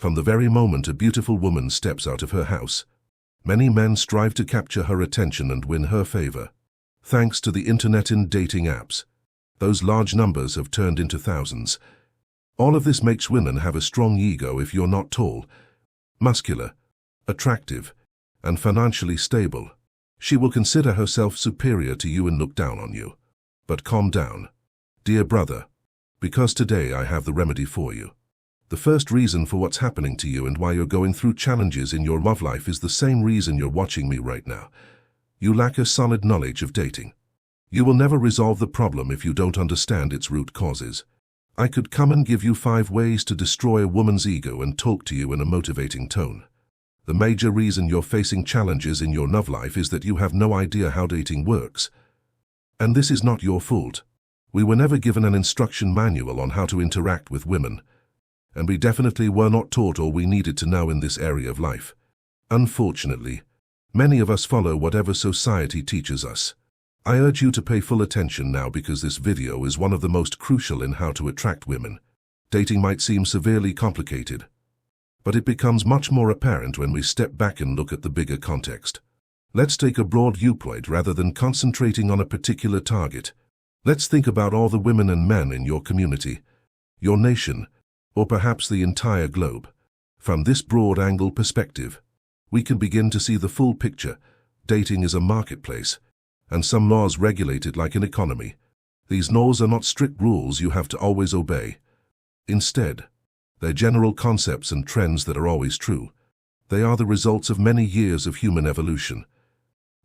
From the very moment a beautiful woman steps out of her house, many men strive to capture her attention and win her favor. Thanks to the internet and dating apps, those large numbers have turned into thousands. All of this makes women have a strong ego if you're not tall, muscular, attractive, and financially stable. She will consider herself superior to you and look down on you. But calm down, dear brother, because today I have the remedy for you. The first reason for what's happening to you and why you're going through challenges in your love life is the same reason you're watching me right now. You lack a solid knowledge of dating. You will never resolve the problem if you don't understand its root causes. I could come and give you 5 ways to destroy a woman's ego and talk to you in a motivating tone. The major reason you're facing challenges in your love life is that you have no idea how dating works. And this is not your fault. We were never given an instruction manual on how to interact with women. And we definitely were not taught all we needed to know in this area of life. Unfortunately, many of us follow whatever society teaches us. I urge you to pay full attention now because this video is one of the most crucial in how to attract women. Dating might seem severely complicated, but it becomes much more apparent when we step back and look at the bigger context. Let's take a broad viewpoint rather than concentrating on a particular target. Let's think about all the women and men in your community, your nation, or perhaps the entire globe. From this broad-angle perspective, we can begin to see the full picture. Dating is a marketplace, and some laws regulate it like an economy. These laws are not strict rules you have to always obey. Instead, they're general concepts and trends that are always true. They are the results of many years of human evolution.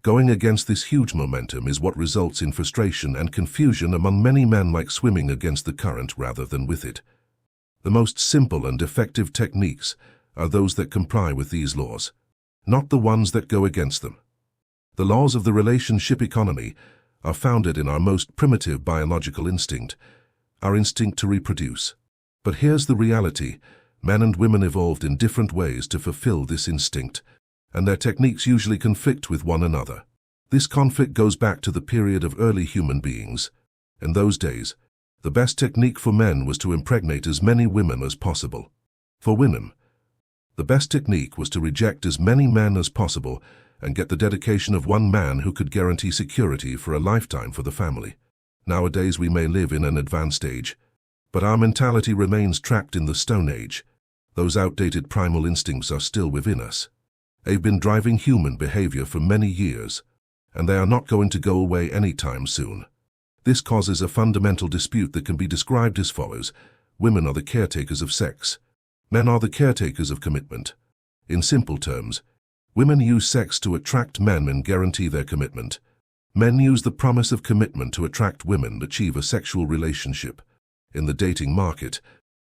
Going against this huge momentum is what results in frustration and confusion among many men, like swimming against the current rather than with it. The most simple and effective techniques are those that comply with these laws, not the ones that go against them. The laws of the relationship economy are founded in our most primitive biological instinct, our instinct to reproduce. But here's the reality: men and women evolved in different ways to fulfill this instinct, and their techniques usually conflict with one another. This conflict goes back to the period of early human beings. In those days, the best technique for men was to impregnate as many women as possible. For women, the best technique was to reject as many men as possible and get the dedication of one man who could guarantee security for a lifetime for the family. Nowadays we may live in an advanced age, but our mentality remains trapped in the Stone Age. Those outdated primal instincts are still within us. They've been driving human behavior for many years, and they are not going to go away anytime soon. This causes a fundamental dispute that can be described as follows: women are the caretakers of sex. Men are the caretakers of commitment. In simple terms, women use sex to attract men and guarantee their commitment. Men use the promise of commitment to attract women and achieve a sexual relationship. In the dating market,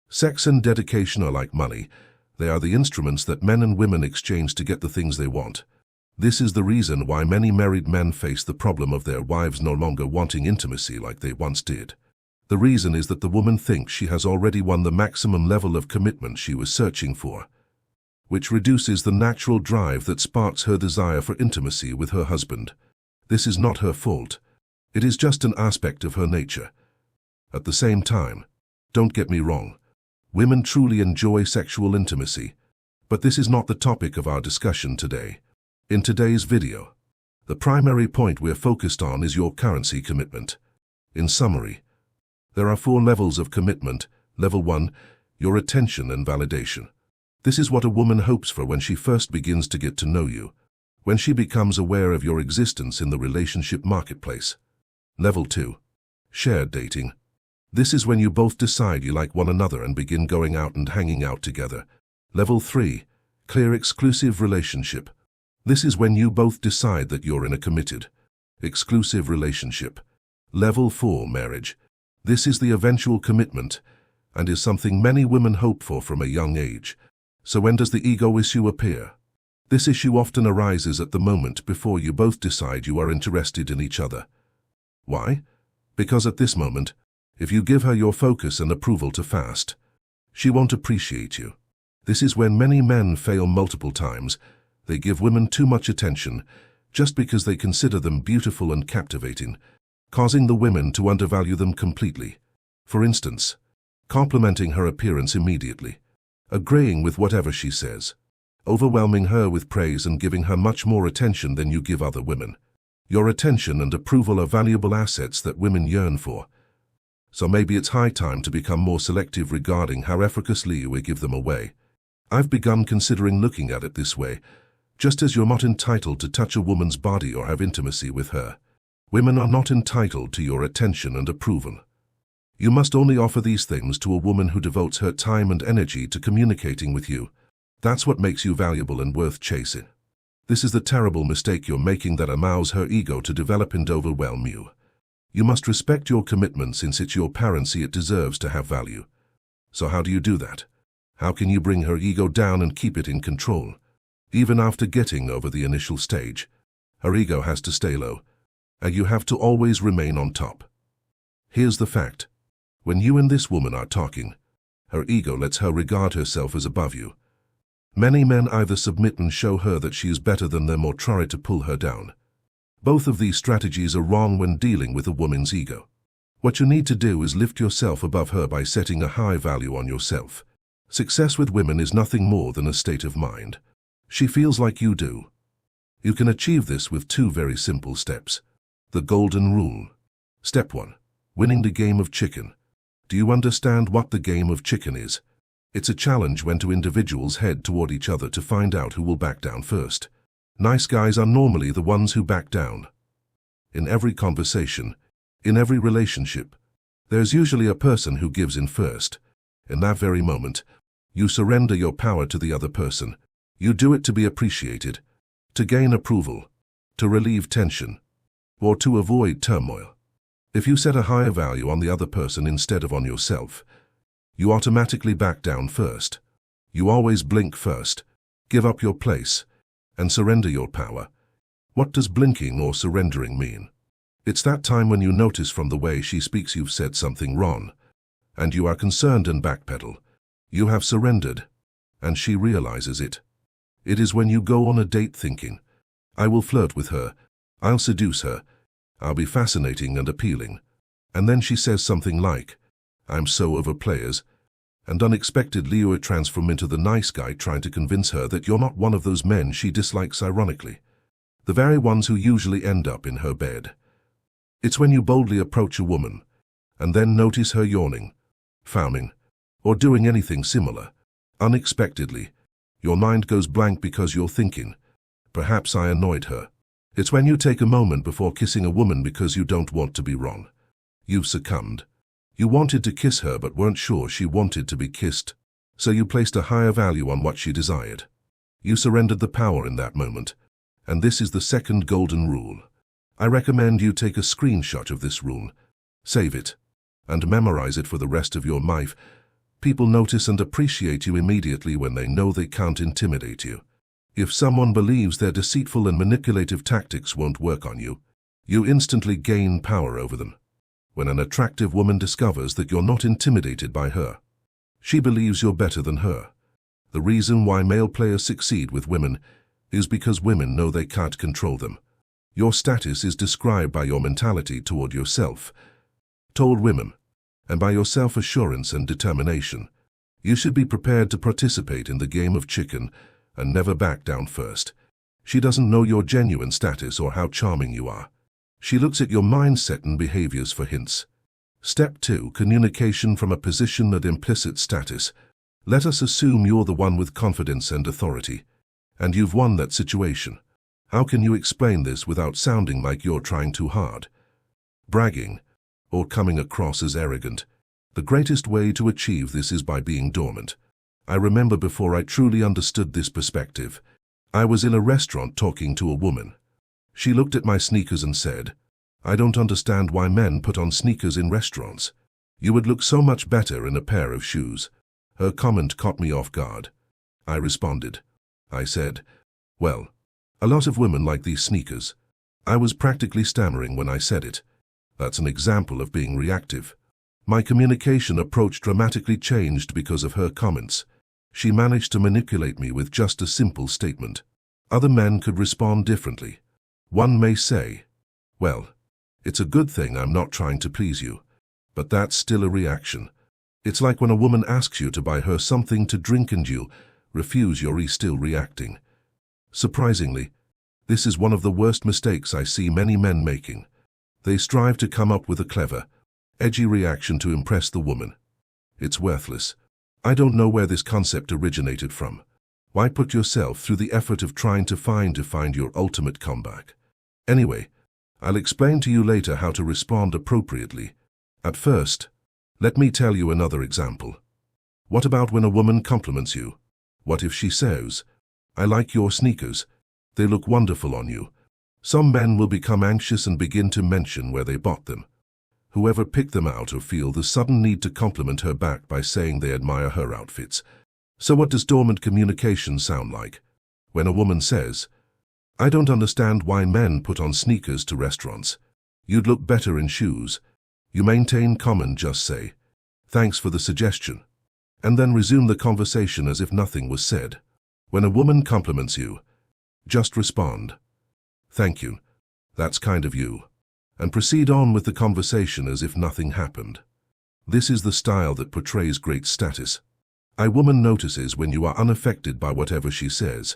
sex and dedication are like money. They are the instruments that men and women exchange to get the things they want. This is the reason why many married men face the problem of their wives no longer wanting intimacy like they once did. The reason is that the woman thinks she has already won the maximum level of commitment she was searching for, which reduces the natural drive that sparks her desire for intimacy with her husband. This is not her fault. It is just an aspect of her nature. At the same time, don't get me wrong, women truly enjoy sexual intimacy, but this is not the topic of our discussion today. In today's video, the primary point we're focused on is your currency commitment. In summary, there are 4 levels of commitment. Level 1, your attention and validation. This is what a woman hopes for when she first begins to get to know you, when she becomes aware of your existence in the relationship marketplace. Level 2, shared dating. This is when you both decide you like one another and begin going out and hanging out together. Level 3, clear exclusive relationship. This is when you both decide that you're in a committed, exclusive relationship. Level 4, marriage. This is the eventual commitment and is something many women hope for from a young age. So when does the ego issue appear? This issue often arises at the moment before you both decide you are interested in each other. Why? Because at this moment, if you give her your focus and approval too fast, she won't appreciate you. This is when many men fail multiple times. They give women too much attention just because they consider them beautiful and captivating, causing the women to undervalue them completely. For instance, complimenting her appearance immediately. agreeing with whatever she says, overwhelming her with praise and giving her much more attention than you give other women. Your attention and approval are valuable assets that women yearn for. So maybe it's high time to become more selective regarding how effortlessly we give them away. I've begun considering looking at it this way. Just as you're not entitled to touch a woman's body or have intimacy with her, women are not entitled to your attention and approval. You must only offer these things to a woman who devotes her time and energy to communicating with you. That's what makes you valuable and worth chasing. This is the terrible mistake you're making that allows her ego to develop and overwhelm you. You must respect your commitment since it's your parency it deserves to have value. So how do you do that? How can you bring her ego down and keep it in control? Even after getting over the initial stage, her ego has to stay low, and you have to always remain on top. Here's the fact. When you and this woman are talking, her ego lets her regard herself as above you. Many men either submit and show her that she is better than them or try to pull her down. Both of these strategies are wrong when dealing with a woman's ego. What you need to do is lift yourself above her by setting a high value on yourself. Success with women is nothing more than a state of mind. She feels like you do. You can achieve this with 2 very simple steps. The golden rule. Step 1. Winning the game of chicken. Do you understand what the game of chicken is? It's a challenge when 2 individuals head toward each other to find out who will back down first. Nice guys are normally the ones who back down. In every conversation, in every relationship, there's usually a person who gives in first. In that very moment, you surrender your power to the other person. You do it to be appreciated, to gain approval, to relieve tension, or to avoid turmoil. If you set a higher value on the other person instead of on yourself, you automatically back down first. You always blink first, give up your place, and surrender your power. What does blinking or surrendering mean? It's that time when you notice from the way she speaks you've said something wrong, and you are concerned and backpedal. You have surrendered, and she realizes it. It is when you go on a date thinking, I will flirt with her, I'll seduce her, I'll be fascinating and appealing, and then she says something like, I'm so over players, and unexpectedly you transform into the nice guy trying to convince her that you're not one of those men she dislikes ironically, the very ones who usually end up in her bed. It's when you boldly approach a woman, and then notice her yawning, frowning, or doing anything similar. Unexpectedly, your mind goes blank because you're thinking, perhaps I annoyed her. It's when you take a moment before kissing a woman because you don't want to be wrong. You've succumbed. You wanted to kiss her but weren't sure she wanted to be kissed, so you placed a higher value on what she desired. You surrendered the power in that moment, and this is the second golden rule. I recommend you take a screenshot of this rule, save it, and memorize it for the rest of your life. People notice and appreciate you immediately when they know they can't intimidate you. If someone believes their deceitful and manipulative tactics won't work on you, you instantly gain power over them. When an attractive woman discovers that you're not intimidated by her, she believes you're better than her. The reason why male players succeed with women is because women know they can't control them. Your status is described by your mentality toward yourself, toward women, and by your self-assurance and determination. You should be prepared to participate in the game of chicken and never back down first. She doesn't know your genuine status or how charming you are. She looks at your mindset and behaviors for hints. Step 2. Communication from a position of implicit status. Let us assume you're the one with confidence and authority, and you've won that situation. How can you explain this without sounding like you're trying too hard, bragging, or coming across as arrogant? The greatest way to achieve this is by being dormant. I remember before I truly understood this perspective, I was in a restaurant talking to a woman. She looked at my sneakers and said, I don't understand why men put on sneakers in restaurants. You would look so much better in a pair of shoes. Her comment caught me off guard. I responded. I said, well, a lot of women like these sneakers. I was practically stammering when I said it. That's an example of being reactive. My communication approach dramatically changed because of her comments. She managed to manipulate me with just a simple statement. Other men could respond differently. One may say, well, it's a good thing I'm not trying to please you, but that's still a reaction. It's like when a woman asks you to buy her something to drink and you refuse, you're still reacting. Surprisingly, this is one of the worst mistakes I see many men making. They strive to come up with a clever, edgy reaction to impress the woman. It's worthless. I don't know where this concept originated from. Why put yourself through the effort of trying to find your ultimate comeback? Anyway, I'll explain to you later how to respond appropriately. At first, let me tell you another example. What about when a woman compliments you? What if she says, "I like your sneakers. They look wonderful on you." Some men will become anxious and begin to mention where they bought them. Whoever picked them out or feel the sudden need to compliment her back by saying they admire her outfits. So what does dormant communication sound like? When a woman says, "I don't understand why men put on sneakers to restaurants. You'd look better in shoes." You maintain calm and just say, "Thanks for the suggestion," and then resume the conversation as if nothing was said. When a woman compliments you, just respond, "Thank you, that's kind of you," and proceed on with the conversation as if nothing happened. This is the style that portrays great status. A woman notices when you are unaffected by whatever she says,